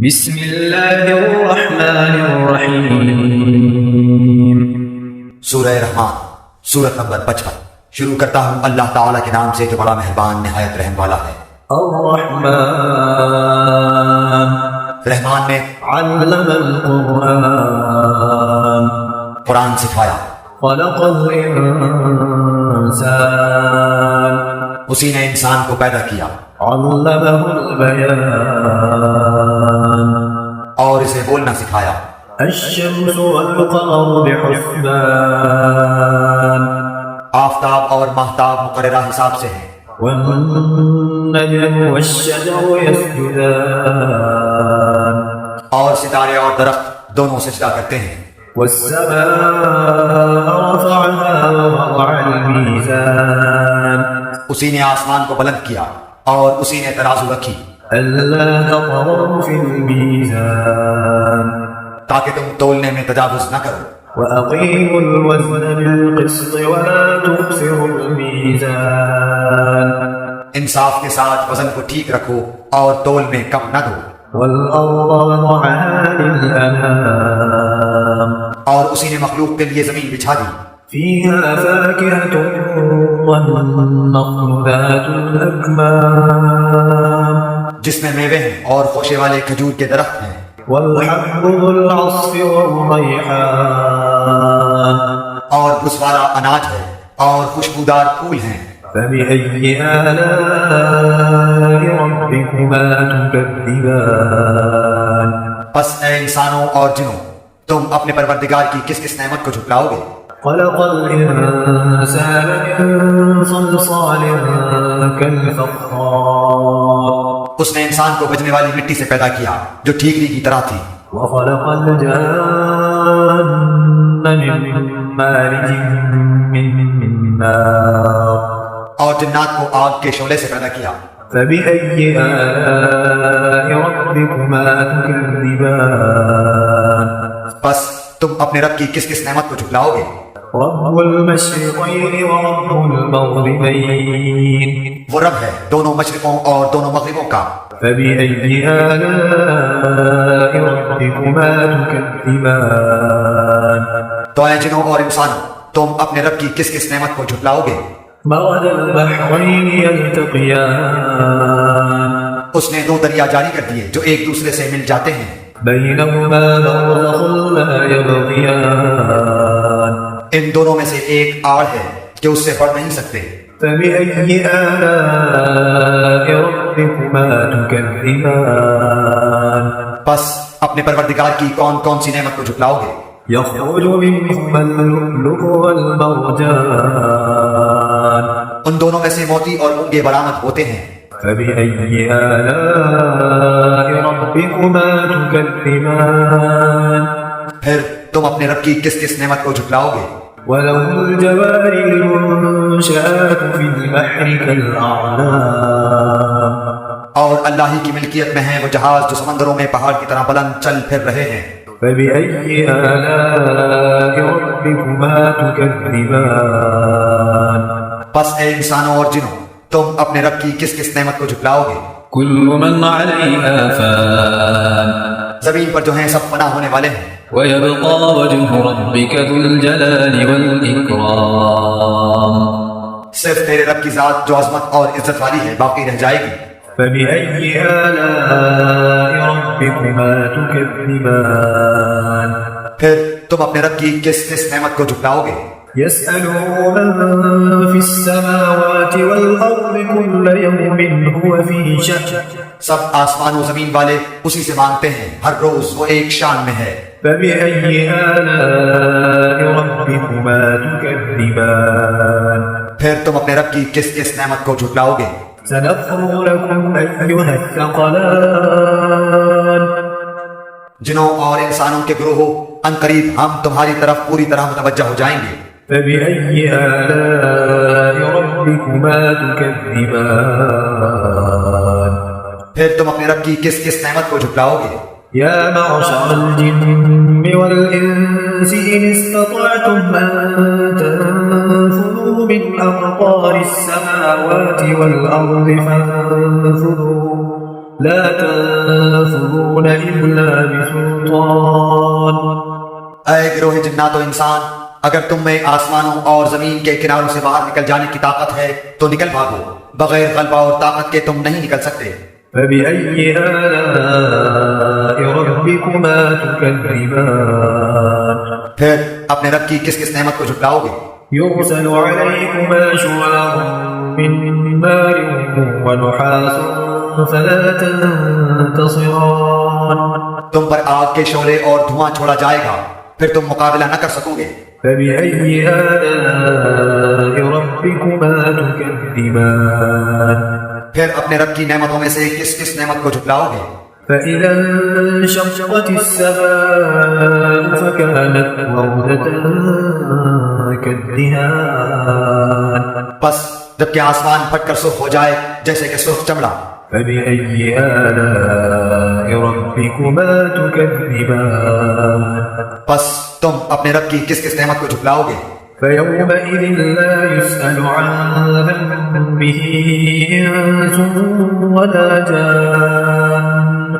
بسم اللہ الرحمن الرحیم۔ سورہ رحمان، سورت نمبر 55۔ شروع کرتا ہوں اللہ تعالیٰ کے نام سے جو بڑا مہربان نہایت رحم والا ہے۔ الرحمن رحمان نے علم القرآن قرآن سکھایا، خلق الانسان اسی نے انسان کو پیدا کیا علمہ البیان اور اسے بولنا سکھایا۔ الشمس والقمر بحسبان آفتاب اور ماہتاب مقررہ حساب سے ہیں، والنجم والشجر يسجدان اور ستارے اور درخت دونوں سجدہ کرتے ہیں۔ والسماء رفعها ووضع الميزان اسی نے آسمان کو بلند کیا اور اسی نے ترازو رکھی ألا تطغوا في الميزان تاکہ تم تولنے میں تجاوز نہ کرو، وأقيموا الوزن بالقسط ولا تخسروا الميزان انصاف کے ساتھ وزن کو ٹھیک رکھو اور تول میں کم نہ دو، والأرض وضعها للأنام اور اسی نے مخلوق کے لیے زمین بچھا دی، فيها فاكهة والنخل ذات الأكمام جس میں میوے ہیں اور خوشے والے کھجور کے درخت ہیں، والحب ذو العصف والريحان اور بھس والا اناج ہے اور خوشبودار پھول ہیں۔ فبأي آلاء ربكما تكذبان پس اے انسانوں اور جنوں، تم اپنے پروردگار کی کس کس نعمت کو جھٹلاؤ گے؟ خلق الإنسان من صلصال كالفخار اس نے انسان کو بجنے والی مٹی سے پیدا کیا جو ٹھیکری کی طرح تھی، وخلق الجان من مارج من نار اور جنات کو آگ کے شعلے سے پیدا کیا۔ فبأي آلاء ربكما تكذبان پس تم اپنے رب کی کس کس نعمت کو جھٹلاؤ گے؟ رب المشرقين ورب المغربين وہ رب ہے دونوں مشرقوں اور دونوں مغربوں کا۔ فبأي آلاء ربكما تكذبان تو اے جنوں اور انسانوں، تم اپنے رب کی کس کس نعمت کو جھٹلاؤ گے؟ مرج البحرين يلتقيان اس نے دو دریا جاری کر دیے جو ایک دوسرے سے مل جاتے ہیں، بينهما برزخ لا يبغيان ان دونوں میں سے ایک آڑ ہے کہ اس سے بڑھ نہیں سکتے۔ فبأي آلاء ربكما تكذبان پس اپنے پروردگار کی کون کون سی نعمت کو جھٹلاؤ گے؟ يخرج منهما اللؤلؤ والمرجان ان دونوں میں سے موتی اور مونگے برآمد ہوتے ہیں۔ فبأي آلاء ربكما تكذبان پھر تم اپنے رب کی کس کس نعمت کو جھٹلاؤ گے؟ وله الجوار المنشآت في البحر كالأعلام اور اللہ ہی کی ملکیت میں ہیں وہ جہاز جو سمندروں میں پہاڑ کی طرح بلند چل پھر رہے ہیں۔ فبأي آلاء ربكما تكذبان پس اے انسانوں اور جنوں، تم اپنے رب کی کس کس نعمت کو جھٹلاؤ گے؟ كل من عليها فان زمین پر جو ہیں سب فنا ہونے والے ہیں، ويبقى وجه ربك ذو الجلال والإكرام صرف تیرے رب کی ذات جو عظمت اور عزت والی ہے باقی رہ جائے گی۔ فبأي آلاء ربكما تكذبان پھر تم اپنے رب کی کس کس نعمت کو جھٹلاؤ گے؟ يسأله من في السماوات والأرض كل يوم هو في شأن سب آسمان و زمین والے اسی سے مانگتے ہیں، ہر روز وہ ایک شان میں ہے۔ فبأي آلاء ربكما تكذبان پھر تم اپنے رب کی کس کس نعمت کو جھٹلاؤ گے؟ سنفرغ لكم أيها الثقلان جنوں اور انسانوں کے گروہوں، ان قریب ہم تمہاری طرف پوری طرح متوجہ ہو جائیں گے۔ فبأي آلاء ربكما تكذبان پھر تم اپنے رب کی کس کس نعمت کو جھٹلاؤ گے؟ يا معشر الجن والإنس إن استطعتم أن تنفذوا من أقطار السماوات والأرض فانفذوا لا تنفذون إلا بسلطان. اے گروہ جنات و انسان، اگر تم میں آسمانوں اور زمین کے کناروں سے باہر نکل جانے کی طاقت ہے تو نکل بھاگو، بغیر غلبہ اور طاقت کے تم نہیں نکل سکتے. فبأي آلاء ربكما تكذبان. پھر اپنے رب کی کس کس نعمت کو جھٹلاؤ گے؟ يرسل عليكما شواظ من نار ونحاس فلا تنتصران. تم پر آگ کے شعلے اور دھواں چھوڑا جائے گا، پھر تم مقابلہ نہ کر سکو گے. فبأي آلاء ربكما تكذبان. پھر اپنے رب کی نعمتوں میں سے کس کس نعمت کو جھٹلاؤ گے؟ فإذا انشقت السماء فكانت وردة كالدهان. بس جبکہ آسمان پھٹ کر سرخ ہو جائے جیسے کہ سرخ چمڑا. فبأي آلاء ربكما تكذبان. بس تم اپنے رب کی کس کس نعمت کو جھٹلاؤ گے؟ فيومئذ لا يسأل عن ذنبه إنس ولا جان.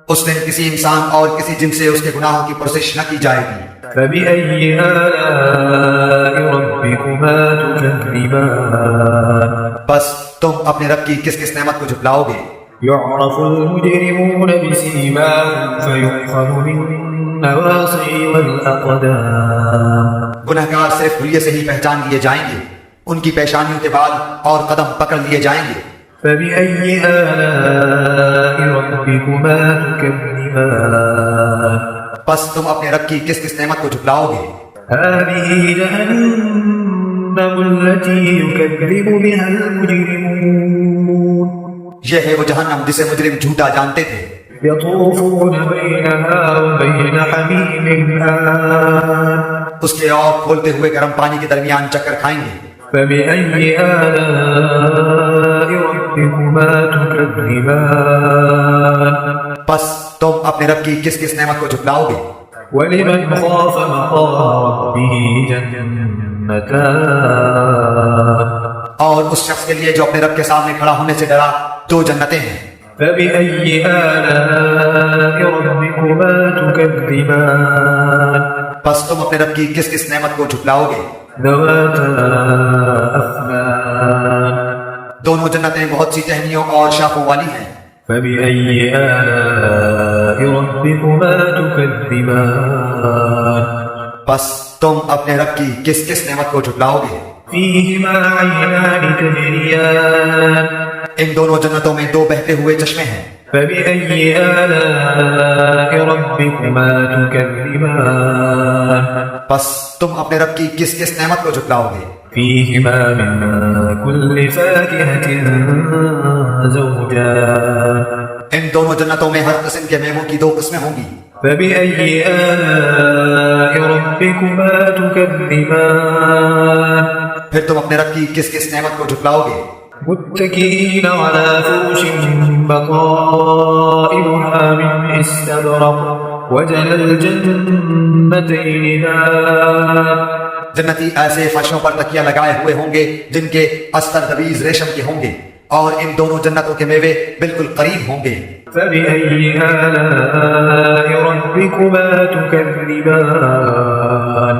اس دن کسی انسان اور کسی جن سے اس کے گناہوں کی پرسش نہ کی جائے گی. فبأي آلاء ربكما تكذبان. بس تم اپنے رب کی کس کس نعمت کو جھٹلاؤ گے؟ يعرف المجرمون بسيماهم فيؤخذ بالنواصي والأقدام. گنہگار صرف حلیے سے ہی پہچان لیے جائیں گے، ان کی پیشانیوں کے بال اور قدم پکڑ لیے جائیں گے. فبأي آلاء ربكما تكذبان. بس تم اپنے رب کی کس کس نعمت کو جھٹلاؤ گے؟ هذه جهنم التي يكذب بها المجرمون. یہ ہے وہ جہنم جسے مجرم جھوٹا جانتے تھے. يطوفون بينها وبين حميم آن. اس کے اور کھولتے ہوئے گرم پانی کے درمیان چکر کھائیں گے. فبأي آلاء ربكما تكذبان. بس تم اپنے رب کی کس کس نعمت کو جھٹلاؤ گے؟ ولمن خاف مقام ربه جنتان. اور اس شخص کے لیے جو اپنے رب کے سامنے کھڑا ہونے سے ڈرا، دو جنتیں ہیں. فبأي آلاء ربكما تكذبان. بس تم اپنے رب کی کس کس نعمت کو جھٹلاؤ گے؟ ذواتا أفنان. دونوں جنتیں بہت سی ٹہنیوں اور شاخوں والی ہیں. فبأي آلاء ربكما تكذبان. بس تم اپنے رب کی کس کس نعمت کو جھٹلاؤ گے؟ فيهما عينان تجريان. ان دونوں جنتوں میں دو بہتے ہوئے چشمے ہیں. فبأي آلاء ربكما تكذبان. بس تم اپنے رب کی کس کس نعمت کو جھٹلاؤ گے؟ فيهما من كل فاكهة زوجان. ان دونوں جنتوں میں ہر قسم کے میووں کی دو قسمیں ہوں گی. فبأي آلاء ربكما تكذبان. پھر تم اپنے رب کی کس کس نعمت کو جھٹلاؤ گے؟ متكئين على فرش بطائنها من استبرق وجنى الجنتين دان. جنتی ایسے فرشوں پر تکیہ لگائے ہوئے ہوں گے جن کے استر دبیز ریشم کے ہوں گے، اور ان دونوں جنتوں کے میوے بالکل قریب ہوں گے. فبأي آلاء ربكما تكذبان.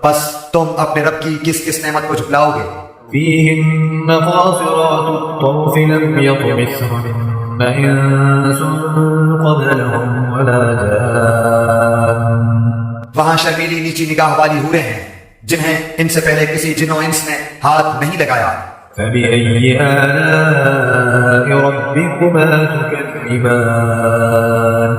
بس تم اپنے رب کی کس کس نعمت کو جھٹلاؤ گے؟ فيهن قاصرات الطرف لم يطمثهن إنس قبلهم ولا جان. وہاں شرمیلی نیچی نگاہ والی حوریں ہیں جنہیں ان سے پہلے کسی جن و انس نے ہاتھ نہیں لگایا. فبأي آلاء ربكما تكذبان.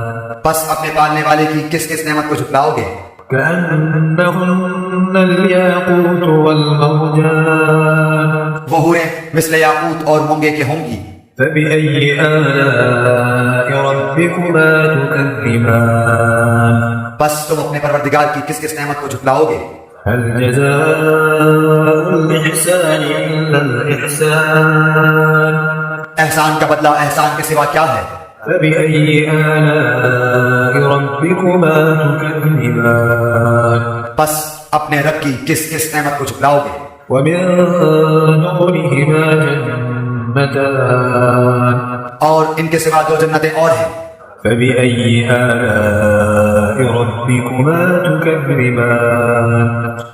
بس اپنے پالنے والے کی کس کس نعمت کو جھٹلاؤ گے؟ كأنهن الياقوت والمرجان. وہ حوریں مثل یاقوت اور مونگے کے ہوں گی. فبأي آلاء ربكما تكذبان. بس تم اپنے پروردگار کی کس کس نعمت کو جھٹلاؤ گے؟ هل جزاء الإحسان إلا الإحسان. احسان کا بدلہ احسان کے سوا کیا ہے؟ فبأي آلاء ربكما تكذبان. بس اپنے رب کی کس کس نعمت کو جھٹلاؤ گے؟ ومن دونهما جنتان اور ان کے سوا 2 جنتیں اور ہیں، فبأي آلاء ربكما تكذبان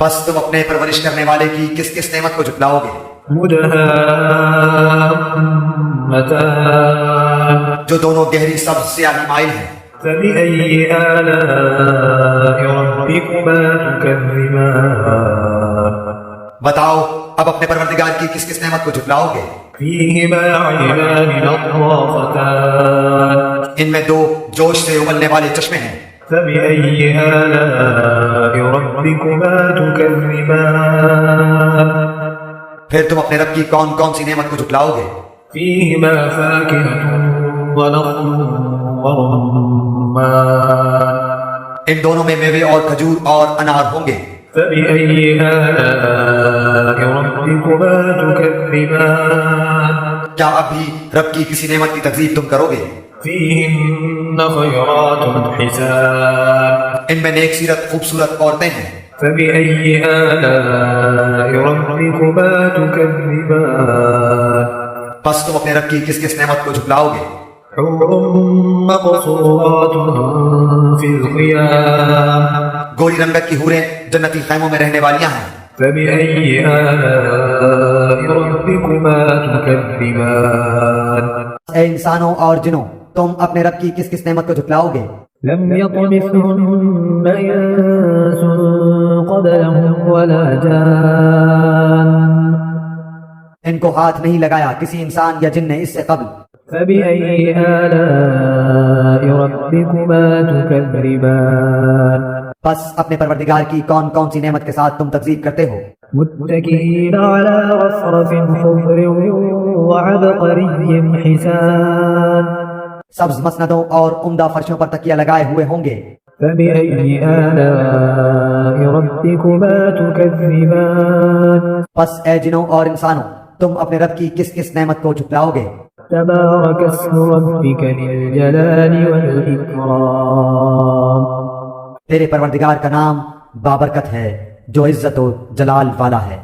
بس تم اپنے پرورش کرنے والے کی کس کس نعمت کو جھٹلاؤ گے؟ مدهامتان جو دونوں گہری سبز سیاہی مائل ہیں، فبأي آلاء ربكما تكذبان بتاؤ اب اپنے پروردگار کی کس کس نعمت کو جھٹلاؤ گے؟ فيهما عينان نضاختان ان میں 2 جوش سے ابلنے والے چشمے ہیں، فبأي آلاء ربكما تكذبان پھر تم اپنے رب کی کون کون سی نعمت کو جھٹلاؤ گے؟ فيهما فاكهة ونخل ورمان ان دونوں میں میوے اور کھجور اور انار ہوں گے، فبأي آلاء ربكما تكذبان کیا اب بھی رب کی کسی نعمت کی تکذیب تم کرو گے؟ فيهن خيرات حسان ان میں نیک سیرت خوبصورت عورتیں ہیں، فبأي آلاء ربكما تكذبان بس تم اپنے رب کی کس کس نعمت کو جھٹلاؤ گے؟ حور مقصورات في الخيام گوری رنگت کی حوریں جنتی خیموں میں رہنے والیاں ہیں، فبأي آلاء ربكما تكذبان اے انسانوں اور جنوں، تم اپنے رب کی کس کس نعمت کو جھٹلاؤ گے؟ لم يطمثهن إنس قبلهم ولا جان ان کو ہاتھ نہیں لگایا کسی انسان یا جن نے اس سے قبل، فبأي آلاء ربكما تكذبان بس اپنے پروردگار کی کون کون سی نعمت کے ساتھ تم تکذیب کرتے ہو؟ متكئين على رفرف خضر وعبقري حسان سبز مسندوں اور عمدہ فرشوں پر تکیہ لگائے ہوئے ہوں گے، فبأي آلاء ربكما تكذبان بس اے جنوں اور انسانوں، تم اپنے رب کی کس کس نعمت کو جھٹلاؤ گے؟ تبارك اسم ربك ذي الجلال والإكرام تیرے پروردگار کا نام بابرکت ہے جو عزت و جلال والا ہے۔